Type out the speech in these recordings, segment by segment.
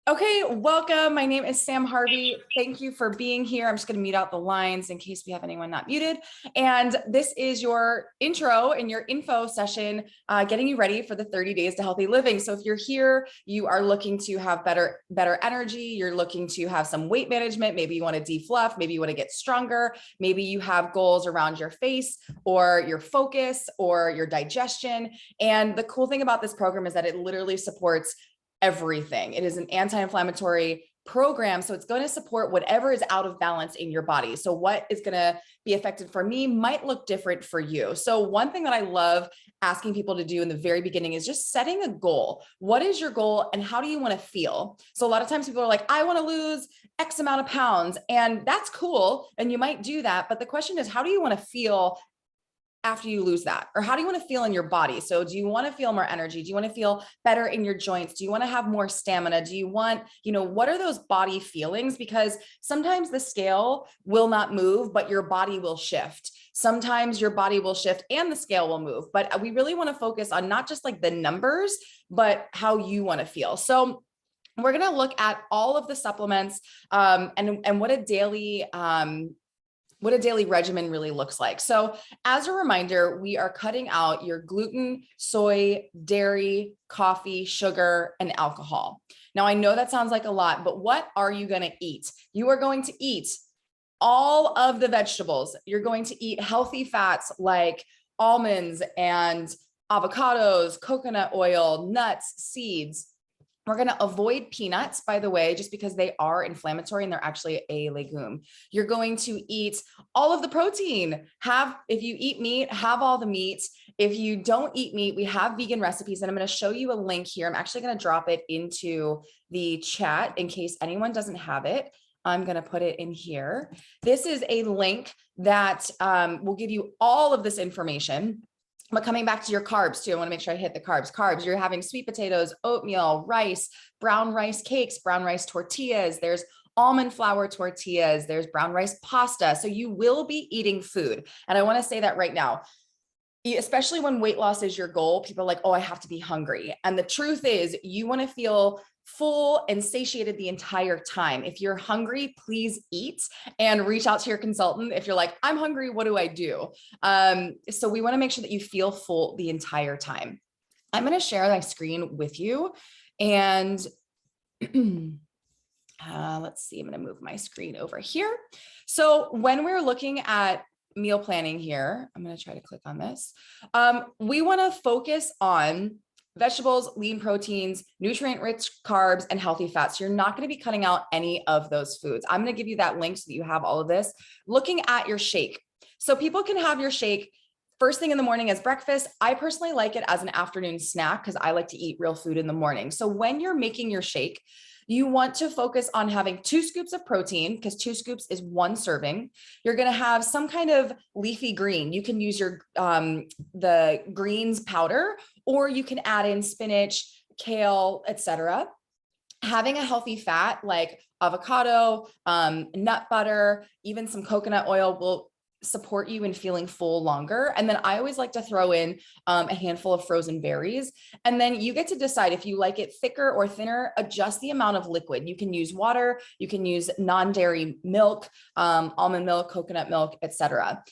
Okay, welcome. My name is Sam Harvey. Thank you for being here. I'm just going to mute out the lines in case we have anyone not muted. And this is your intro and your info session, getting you ready for the 30 days to healthy living. So if you're here, you are looking to have better energy. You're looking to have some weight management. Maybe you want to defluff. Maybe you want to get stronger. Maybe you have goals around your face or your focus or your digestion. And the cool thing about this program is that it literally supports everything. It is an anti-inflammatory program. So it's going to support whatever is out of balance in your body. So what is going to be effective for me might look different for you. So one thing that I love asking people to do in the very beginning is just setting a goal. What is your goal and how do you want to feel? So a lot of times people are like, I want to lose X amount of pounds, and that's cool. And you might do that. But the question is, how do you want to feel after you lose that? Or how do you want to feel in your body? So do you want to feel more energy? Do you want to feel better in your joints? Do you want to have more stamina? Do you want, what are those body feelings? Because sometimes the scale will not move, but your body will shift. Sometimes your body will shift and the scale will move. But we really want to focus on not just like the numbers, but how you want to feel. So we're going to look at all of the supplements and what a daily regimen really looks like. So as a reminder, we are cutting out your gluten, soy, dairy, coffee, sugar, and alcohol. Now, I know that sounds like a lot, but what are you going to eat? You are going to eat all of the vegetables. You're going to eat healthy fats like almonds and avocados, coconut oil, nuts, seeds. We're going to avoid peanuts, by the way, just because they are inflammatory and they're actually a legume. You're going to eat all of the protein. If you eat meat, have all the meat. If you don't eat meat, we have vegan recipes, and I'm going to show you a link here. I'm actually going to drop it into the chat in case anyone doesn't have it. I'm going to put it in here. This is a link that will give you all of this information. But coming back to your carbs too, I want to make sure I hit the carbs. Carbs, you're having sweet potatoes, oatmeal, rice, brown rice cakes, brown rice tortillas. There's almond flour tortillas. There's brown rice pasta. So you will be eating food. And I want to say that right now, especially when weight loss is your goal, people are like, oh, I have to be hungry. And the truth is you want to feel full and satiated the entire time. If you're hungry, please eat and reach out to your consultant. If you're like, I'm hungry, what do I do? So we want to make sure that you feel full the entire time. I'm going to share my screen with you. And let's see, I'm going to move my screen over here. So when we're looking at meal planning here, I'm going to try to click on this. We want to focus on vegetables, lean proteins, nutrient-rich carbs, and healthy fats. You're not going to be cutting out any of those foods. I'm going to give you that link so that you have all of this. Looking at your shake. So people can have your shake first thing in the morning as breakfast. I personally like it as an afternoon snack because I like to eat real food in the morning. So when you're making your shake, you want to focus on having 2 scoops of protein because 2 scoops is 1 serving. You're going to have some kind of leafy green. You can use your the greens powder, or you can add in spinach, kale, etc. Having a healthy fat like avocado, nut butter, even some coconut oil will support you in feeling full longer. And then I always like to throw in a handful of frozen berries. And then you get to decide if you like it thicker or thinner, adjust the amount of liquid. You can use water, you can use non-dairy milk, almond milk, coconut milk, etc.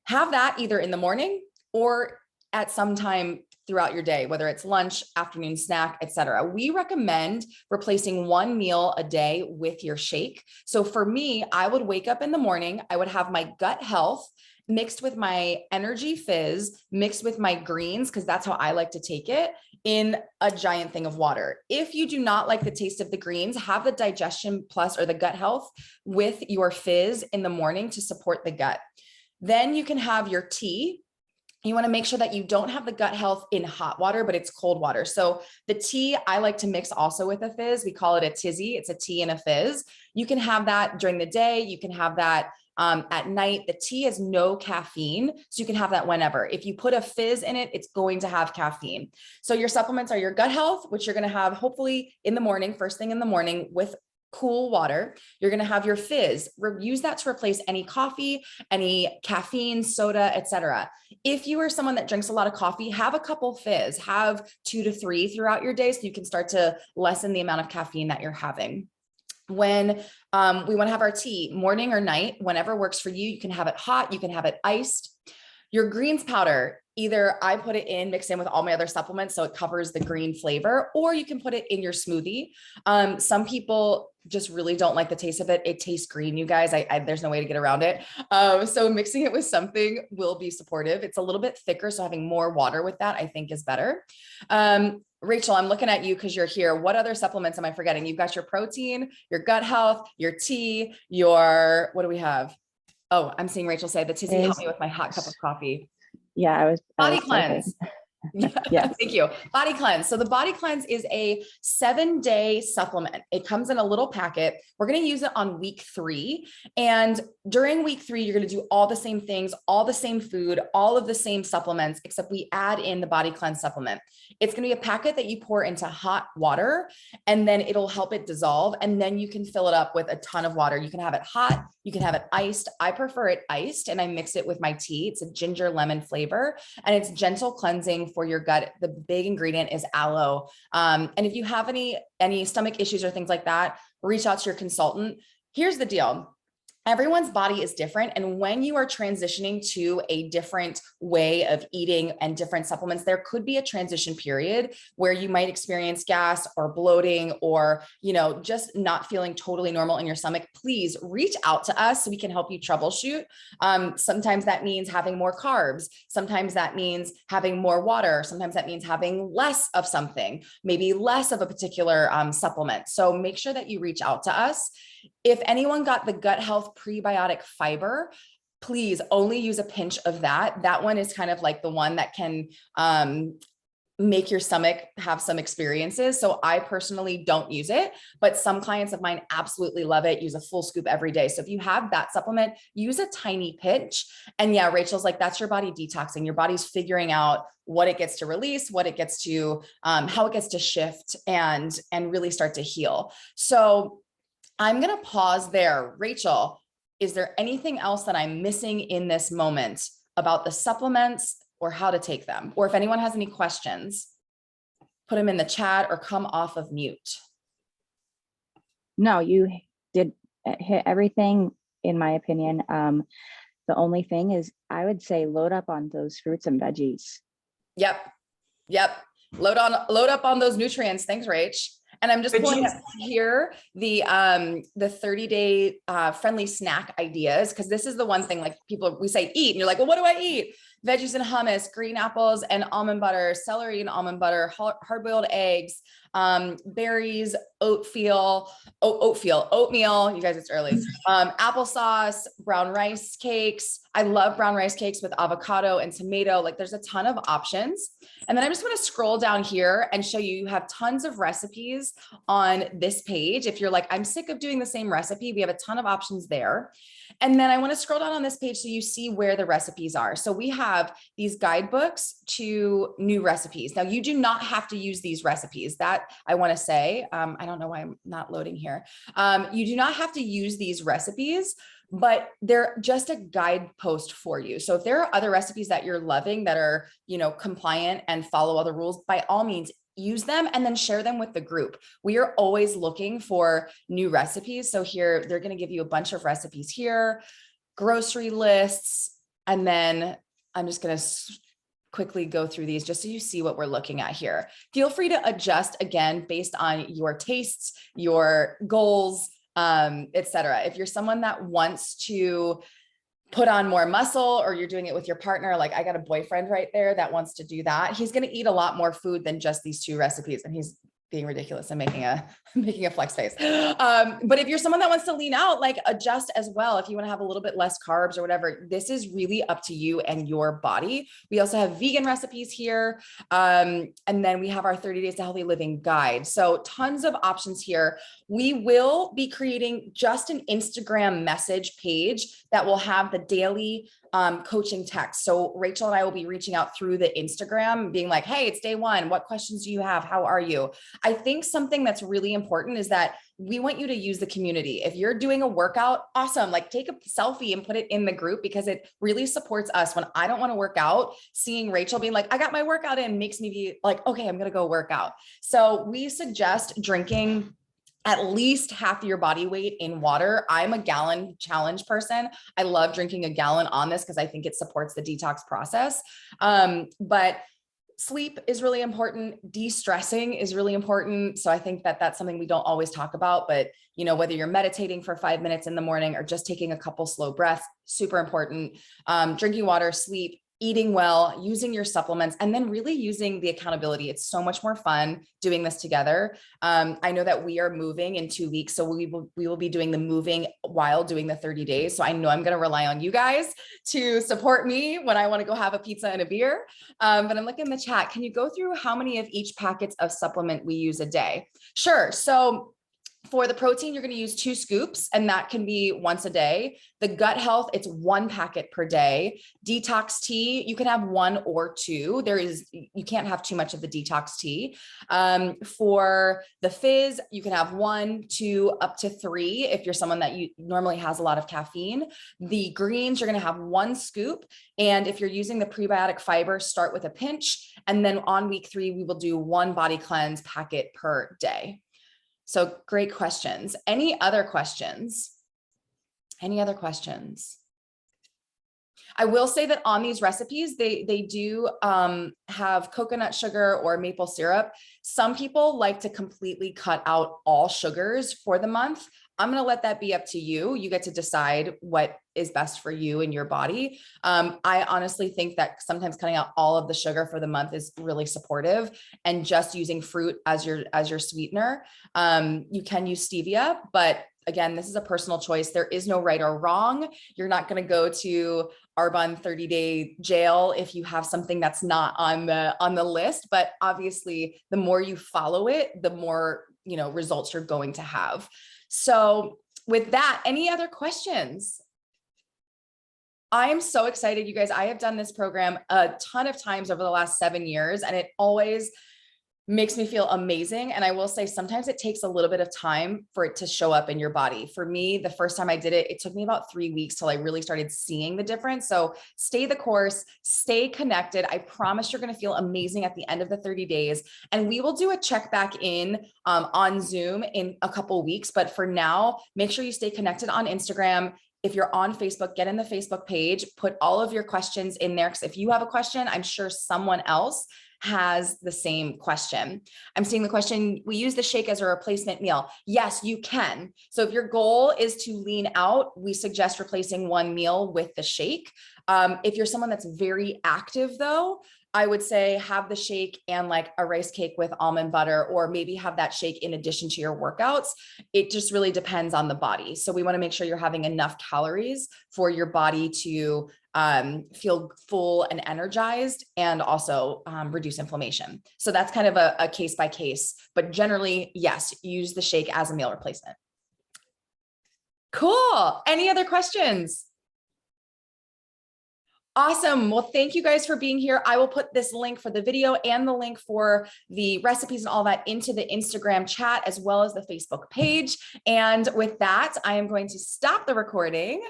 Have that either in the morning or at some time throughout your day, whether it's lunch, afternoon snack, etc. We recommend replacing 1 meal a day with your shake. So for me, I would wake up in the morning, I would have my gut health mixed with my energy fizz, mixed with my greens, because that's how I like to take it, in a giant thing of water. If you do not like the taste of the greens, have the digestion plus or the gut health with your fizz in the morning to support the gut. Then you can have your tea. You want to make sure that you don't have the gut health in hot water, but it's cold water. So the tea I like to mix also with a fizz. We call it a tizzy. It's a tea and a fizz. You can have that during the day. You can have that at night. The tea has no caffeine, so you can have that whenever. If you put a fizz in it, it's going to have caffeine. So your supplements are your gut health, which you're going to have hopefully in the morning, first thing in the morning with cool water. You're going to have your fizz. Use that to replace any coffee, any caffeine, soda, etc. If you are someone that drinks a lot of coffee, have a couple fizz, have 2 to 3 throughout your day so you can start to lessen the amount of caffeine that you're having. When we want to have our tea, morning or night, whenever works for you, you can have it hot, you can have it iced. Your greens powder, either I put it in, mixed in with all my other supplements, so it covers the green flavor, or you can put it in your smoothie. Some people just really don't like the taste of it. It tastes green, you guys. There's no way to get around it. So mixing it with something will be supportive. It's a little bit thicker, so having more water with that, I think, is better. Rachel, I'm looking at you because you're here. What other supplements am I forgetting? You've got your protein, your gut health, your tea, what do we have? Oh, I'm seeing Rachel say the tizzy helped me with my hot cup of coffee. Yeah, Body cleanse. Yeah. Thank you. Body cleanse. So the body cleanse is a 7-day supplement. It comes in a little packet. We're going to use it on week 3. And during week 3, you're going to do all the same things, all the same food, all of the same supplements, except we add in the body cleanse supplement. It's going to be a packet that you pour into hot water, and then it'll help it dissolve. And then you can fill it up with a ton of water. You can have it hot. You can have it iced. I prefer it iced, and I mix it with my tea. It's a ginger lemon flavor, and it's gentle cleansing for your gut. The big ingredient is aloe. And if you have any stomach issues or things like that, reach out to your consultant. Here's the deal. Everyone's body is different. And when you are transitioning to a different way of eating and different supplements, there could be a transition period where you might experience gas or bloating or, just not feeling totally normal in your stomach. Please reach out to us so we can help you troubleshoot. Sometimes that means having more carbs. Sometimes that means having more water. Sometimes that means having less of something, maybe less of a particular supplement. So make sure that you reach out to us. If anyone got the gut health prebiotic fiber, please only use a pinch of that. That one is kind of like the one that can make your stomach have some experiences. So I personally don't use it, but some clients of mine absolutely love it, use a full scoop every day. So if you have that supplement, use a tiny pinch. And yeah, Rachel's like, that's your body detoxing. Your body's figuring out what it gets to release, what it gets to, how it gets to shift and really start to heal. So I'm going to pause there. Rachel, is there anything else that I'm missing in this moment about the supplements or how to take them? Or if anyone has any questions, put them in the chat or come off of mute. No, you did hit everything, in my opinion. The only thing is, I would say load up on those fruits and veggies. Yep. Load up on those nutrients. Thanks, Rach. And I'm just pulling up here the 30-day friendly snack ideas, because this is the one thing, like we say eat, and you're like, well, what do I eat? Veggies and hummus, green apples and almond butter, celery and almond butter, hard-boiled eggs, berries, oatmeal. You guys, it's early. Applesauce, brown rice cakes. I love brown rice cakes with avocado and tomato. Like, there's a ton of options. And then I just want to scroll down here and show you have tons of recipes on this page. If you're like, I'm sick of doing the same recipe, we have a ton of options there. And then I want to scroll down on this page so you see where the recipes are. So we have these guidebooks to new recipes. Now, you do not have to use these recipes. That I want to say, I don't know why I'm not loading here. You do not have to use these recipes, but they're just a guidepost for you. So if there are other recipes that you're loving that are, compliant and follow all the rules, by all means, use them and then share them with the group. We are always looking for new recipes. So here, they're going to give you a bunch of recipes here, grocery lists, and then I'm just going to quickly go through these just so you see what we're looking at here. Feel free to adjust again based on your tastes, your goals, etc. If you're someone that wants to put on more muscle, or you're doing it with your partner, like I got a boyfriend right there that wants to do that, he's going to eat a lot more food than just these 2 recipes. And he's being ridiculous and making a flex face. But if you're someone that wants to lean out, like adjust as well. If you want to have a little bit less carbs or whatever, this is really up to you and your body. We also have vegan recipes here. And then we have our 30 days to healthy living guide. So tons of options here. We will be creating just an Instagram message page that will have the daily coaching text. So Rachel and I will be reaching out through the Instagram, being like, hey, it's day one. What questions do you have? How are you? I think something that's really important is that we want you to use the community. If you're doing a workout, awesome. Like take a selfie and put it in the group, because it really supports us. When I don't want to work out, seeing Rachel being like, I got my workout in, makes me be like, okay, I'm going to go work out. So we suggest drinking at least half your body weight in water. I'm a gallon challenge person. I love drinking a gallon on this because I think it supports the detox process. But sleep is really important. De-stressing is really important. So I think that that's something we don't always talk about, but you know, whether you're meditating for 5 minutes in the morning or just taking a couple slow breaths, super important. Drinking water, sleep, eating well, using your supplements, and then really using the accountability. It's so much more fun doing this together. I know that we are moving in 2 weeks, so we will be doing the moving while doing the 30 days. So I know I'm going to rely on you guys to support me when I want to go have a pizza and a beer. But I'm looking in the chat. Can you go through how many of each packets of supplement we use a day? Sure. So for the protein, you're going to use 2 scoops, and that can be once a day. The gut health, it's 1 packet per day. Detox tea, you can have 1 or 2. You can't have too much of the detox tea. For the fizz, you can have 1, 2, up to 3 if you're someone that normally has a lot of caffeine. The greens, you're going to have 1 scoop. And if you're using the prebiotic fiber, start with a pinch. And then on week 3, we will do 1 body cleanse packet per day. So great questions. Any other questions? Any other questions? I will say that on these recipes, they do have coconut sugar or maple syrup. Some people like to completely cut out all sugars for the month. I'm going to let that be up to you. You get to decide what is best for you and your body. I honestly think that sometimes cutting out all of the sugar for the month is really supportive, and just using fruit as your sweetener. You can use stevia, but again, this is a personal choice. There is no right or wrong. You're not going to go to Arbonne 30-day jail if you have something that's not on the list. But obviously, the more you follow it, the more results you're going to have. So with that, any other questions? I am so excited, you guys. I have done this program a ton of times over the last 7 years, and it always makes me feel amazing. And I will say sometimes it takes a little bit of time for it to show up in your body. For me, the first time I did it, it took me about 3 weeks till I really started seeing the difference. So stay the course, stay connected. I promise you're going to feel amazing at the end of the 30 days. And we will do a check back in on Zoom in a couple weeks. But for now, make sure you stay connected on Instagram. If you're on Facebook, get in the Facebook page, put all of your questions in there. Because if you have a question, I'm sure someone else has the same question. I'm seeing the question, we use the shake as a replacement meal. Yes, you can. So if your goal is to lean out, we suggest replacing 1 meal with the shake. If you're someone that's very active though, I would say have the shake and like a rice cake with almond butter, or maybe have that shake in addition to your workouts. It just really depends on the body. So we want to make sure you're having enough calories for your body to feel full and energized, and also reduce inflammation. So that's kind of a case by case, but generally, yes, use the shake as a meal replacement. Cool. Any other questions? Awesome. Well, thank you guys for being here. I will put this link for the video and the link for the recipes and all that into the Instagram chat, as well as the Facebook page. And with that, I am going to stop the recording.